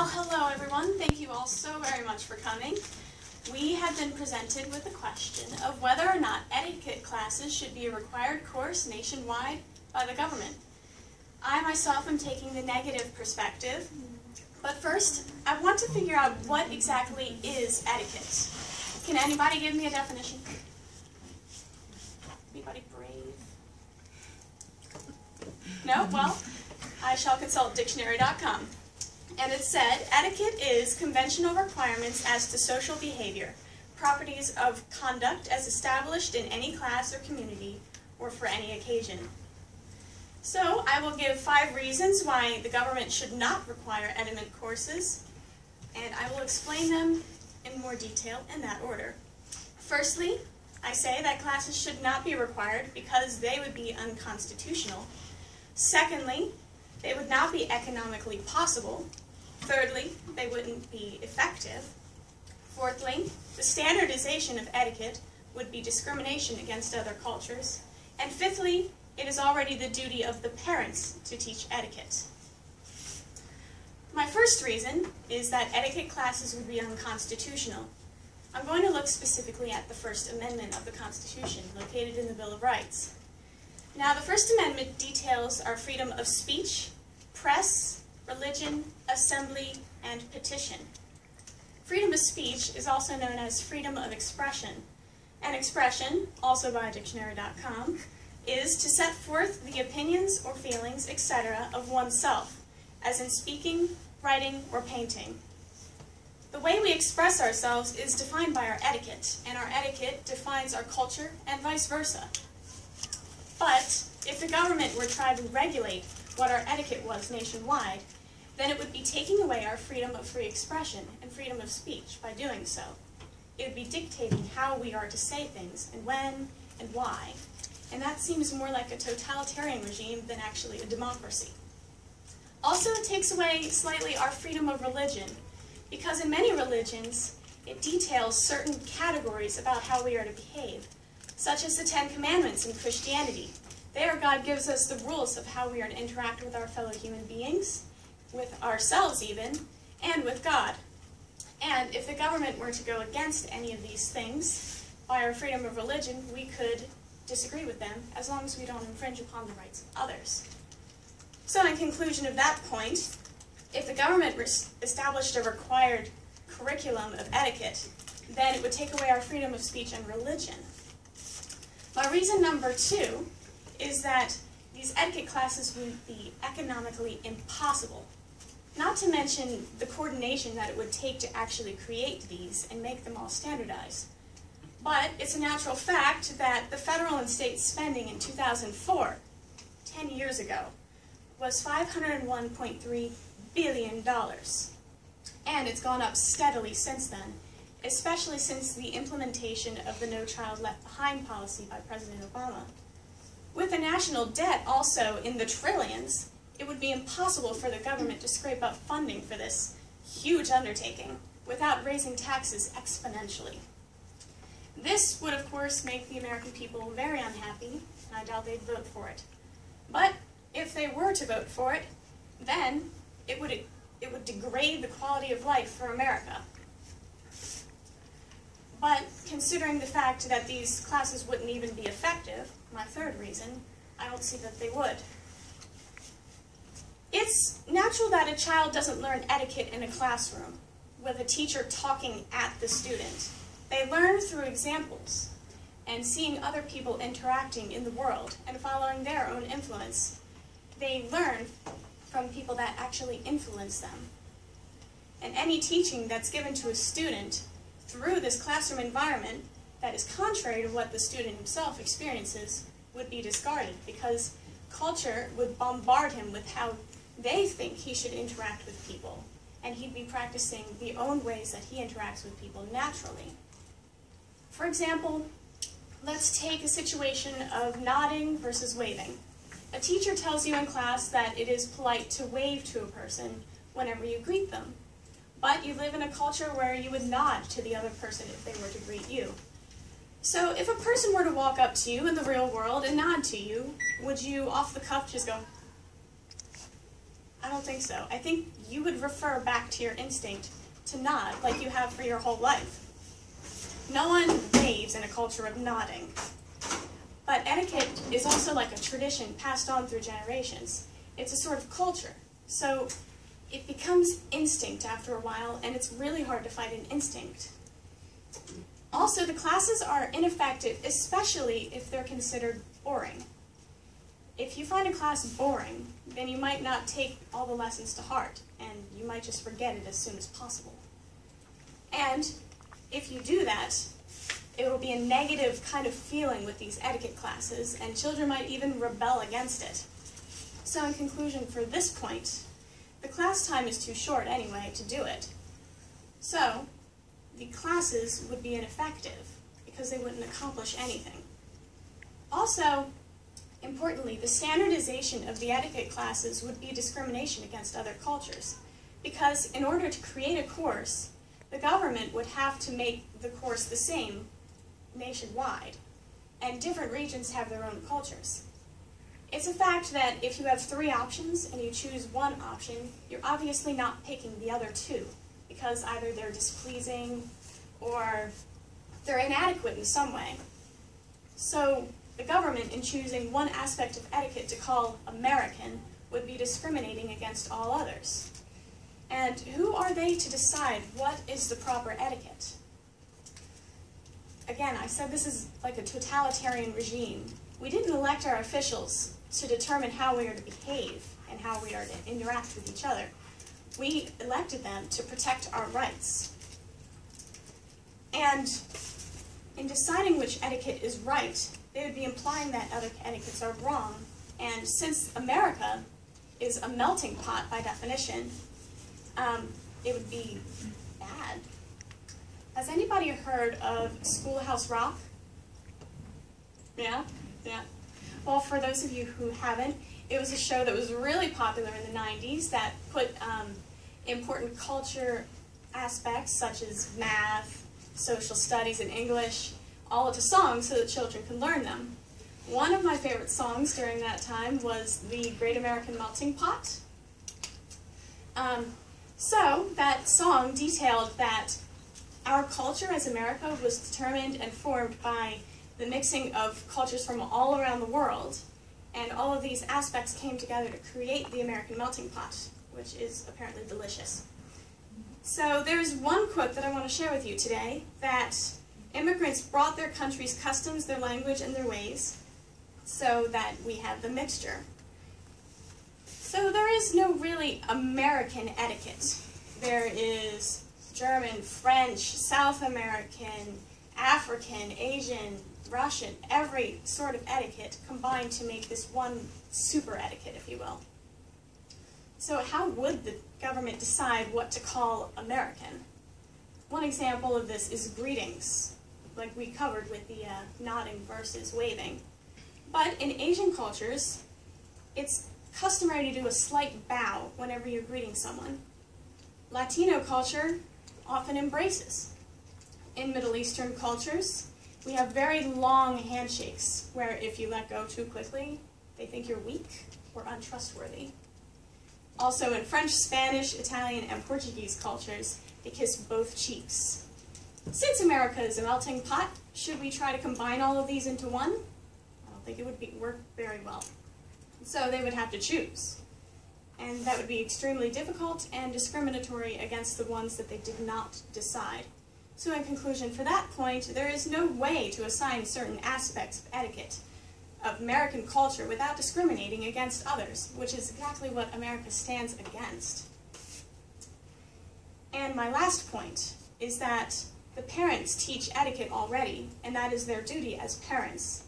Well, hello everyone. Thank you all so very much for coming. We have been presented with the question of whether or not etiquette classes should be a required course nationwide by the government. I myself am taking the negative perspective, but first I want to figure out what exactly is etiquette. Can anybody give me a definition? Anybody brave? No? Well, I shall consult dictionary.com. And it said, etiquette is conventional requirements as to social behavior, properties of conduct as established in any class or community, or for any occasion. So, I will give 5 reasons why the government should not require etiquette courses, and I will explain them in more detail in that order. Firstly, I say that classes should not be required because they would be unconstitutional. Secondly, they would not be economically possible. Thirdly, they wouldn't be effective. Fourthly, the standardization of etiquette would be discrimination against other cultures. And fifthly, it is already the duty of the parents to teach etiquette. My first reason is that etiquette classes would be unconstitutional. I'm going to look specifically at the First Amendment of the Constitution, located in the Bill of Rights. Now, the First Amendment details our freedom of speech, press, religion, assembly, and petition. Freedom of speech is also known as freedom of expression. And expression, also by dictionary.com, is to set forth the opinions or feelings, etc., of oneself, as in speaking, writing, or painting. The way we express ourselves is defined by our etiquette, and our etiquette defines our culture and vice versa. But if the government were trying to regulate what our etiquette was nationwide, then it would be taking away our freedom of free expression and freedom of speech by doing so. It would be dictating how we are to say things, and when, and why. And that seems more like a totalitarian regime than actually a democracy. Also, it takes away slightly our freedom of religion, because in many religions, it details certain categories about how we are to behave, such as the 10 Commandments in Christianity. There, God gives us the rules of how we are to interact with our fellow human beings, with ourselves even, and with God. And if the government were to go against any of these things, by our freedom of religion, we could disagree with them, as long as we don't infringe upon the rights of others. So in conclusion of that point, if the government established a required curriculum of etiquette, then it would take away our freedom of speech and religion. My reason number 2 is that these etiquette classes would be economically impossible. Not to mention the coordination that it would take to actually create these and make them all standardized. But it's a natural fact that the federal and state spending in 2004, 10 years ago, was $501.3 billion. And it's gone up steadily since then, especially since the implementation of the No Child Left Behind policy by President Obama. With the national debt also in the trillions, it would be impossible for the government to scrape up funding for this huge undertaking without raising taxes exponentially. This would, of course, make the American people very unhappy, and I doubt they'd vote for it. But if they were to vote for it, then it would degrade the quality of life for America. But considering the fact that these classes wouldn't even be effective, my third reason, I don't see that they would. It's natural that a child doesn't learn etiquette in a classroom with a teacher talking at the student. They learn through examples and seeing other people interacting in the world and following their own influence. They learn from people that actually influence them. And any teaching that's given to a student through this classroom environment that is contrary to what the student himself experiences would be discarded, because culture would bombard him with how they think he should interact with people, and he'd be practicing the own ways that he interacts with people naturally. For example, let's take a situation of nodding versus waving. A teacher tells you in class that it is polite to wave to a person whenever you greet them, but you live in a culture where you would nod to the other person if they were to greet you. So if a person were to walk up to you in the real world and nod to you, would you off the cuff just go, I don't think so. I think you would refer back to your instinct to nod like you have for your whole life. No one waves in a culture of nodding. But etiquette is also like a tradition passed on through generations. It's a sort of culture. So it becomes instinct after a while, and it's really hard to fight an instinct. Also, the classes are ineffective, especially if they're considered boring. If you find a class boring, then you might not take all the lessons to heart, and you might just forget it as soon as possible. And if you do that, it will be a negative kind of feeling with these etiquette classes, and children might even rebel against it. So in conclusion, for this point, the class time is too short anyway to do it. So the classes would be ineffective because they wouldn't accomplish anything. Also, importantly, the standardization of the etiquette classes would be discrimination against other cultures, because in order to create a course, the government would have to make the course the same nationwide, and different regions have their own cultures. It's a fact that if you have 3 options and you choose one option, you're obviously not picking the other 2, because either they're displeasing or they're inadequate in some way. So the government, in choosing one aspect of etiquette to call American, would be discriminating against all others. And who are they to decide what is the proper etiquette? Again, I said this is like a totalitarian regime. We didn't elect our officials to determine how we are to behave and how we are to interact with each other. We elected them to protect our rights. And in deciding which etiquette is right, they would be implying that other etiquettes are wrong. And since America is a melting pot by definition, it would be bad. Has anybody heard of Schoolhouse Rock? Yeah? Yeah. Well, for those of you who haven't, it was a show that was really popular in the 90s that put important culture aspects such as math, social studies, and English all into songs so that children could learn them. One of my favorite songs during that time was The Great American Melting Pot. So that song detailed that our culture as America was determined and formed by the mixing of cultures from all around the world, and all of these aspects came together to create the American melting pot, which is apparently delicious. So there's one quote that I want to share with you today, that immigrants brought their country's customs, their language, and their ways, so that we have the mixture. So there is no really American etiquette. There is German, French, South American, African, Asian, Russian, every sort of etiquette combined to make this one super etiquette, if you will. So how would the government decide what to call American? One example of this is greetings, like we covered with the nodding versus waving. But in Asian cultures, it's customary to do a slight bow whenever you're greeting someone. Latino culture often embraces. In Middle Eastern cultures, we have very long handshakes, where if you let go too quickly, they think you're weak or untrustworthy. Also in French, Spanish, Italian, and Portuguese cultures, they kiss both cheeks. Since America is a melting pot, should we try to combine all of these into one? I don't think it would work very well. So they would have to choose. And that would be extremely difficult and discriminatory against the ones that they did not decide. So in conclusion, for that point, there is no way to assign certain aspects of etiquette of American culture without discriminating against others, which is exactly what America stands against. And my last point is that the parents teach etiquette already, and that is their duty as parents.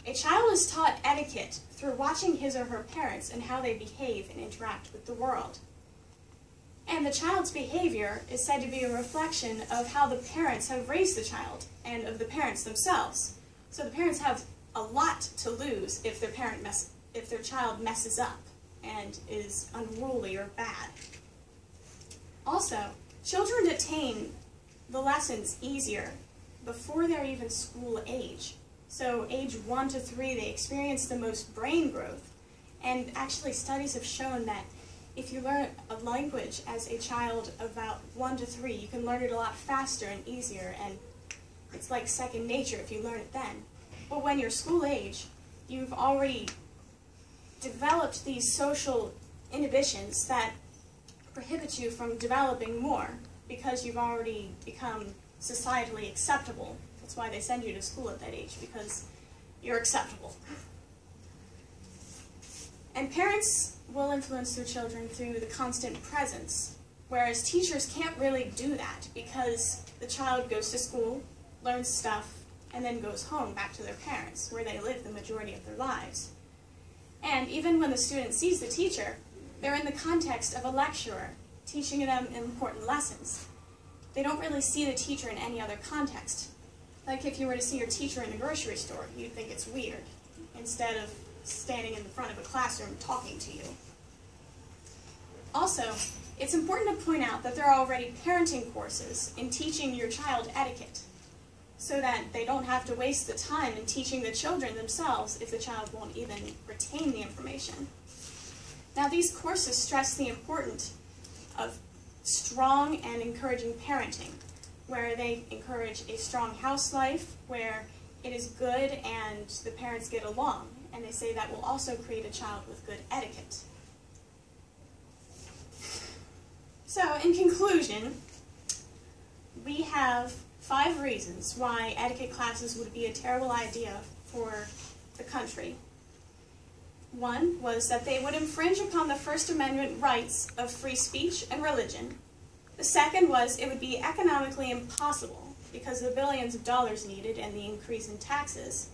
A child is taught etiquette through watching his or her parents and how they behave and interact with the world. And the child's behavior is said to be a reflection of how the parents have raised the child and of the parents themselves. So the parents have a lot to lose if their child messes up and is unruly or bad. Also, children attain the lessons easier before they're even school age. So age 1 to 3, they experience the most brain growth. And actually studies have shown that if you learn a language as a child about 1 to 3, you can learn it a lot faster and easier, and it's like second nature if you learn it then. But when you're school age, you've already developed these social inhibitions that prohibit you from developing more because you've already become societally acceptable. That's why they send you to school at that age, because you're acceptable. And parents will influence their children through the constant presence, whereas teachers can't really do that because the child goes to school, learns stuff, and then goes home back to their parents, where they live the majority of their lives. And even when the student sees the teacher, they're in the context of a lecturer, teaching them important lessons. They don't really see the teacher in any other context. Like if you were to see your teacher in the grocery store, you'd think it's weird, instead of standing in the front of a classroom talking to you. Also, it's important to point out that there are already parenting courses in teaching your child etiquette, so that they don't have to waste the time in teaching the children themselves if the child won't even retain the information. Now, these courses stress the importance of strong and encouraging parenting, where they encourage a strong house life, where it is good and the parents get along, and they say that will also create a child with good etiquette. So, in conclusion, we have 5 reasons why etiquette classes would be a terrible idea for the country. 1 was that they would infringe upon the First Amendment rights of free speech and religion. The second was it would be economically impossible because of the billions of dollars needed and the increase in taxes.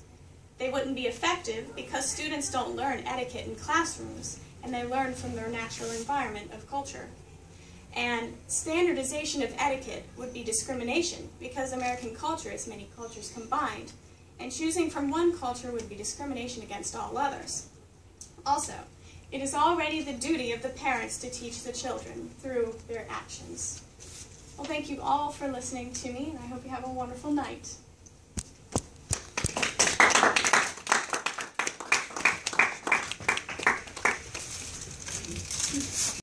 They wouldn't be effective because students don't learn etiquette in classrooms, and they learn from their natural environment of culture. And standardization of etiquette would be discrimination because American culture is many cultures combined, and choosing from one culture would be discrimination against all others. Also, it is already the duty of the parents to teach the children through their actions. Well, thank you all for listening to me, and I hope you have a wonderful night.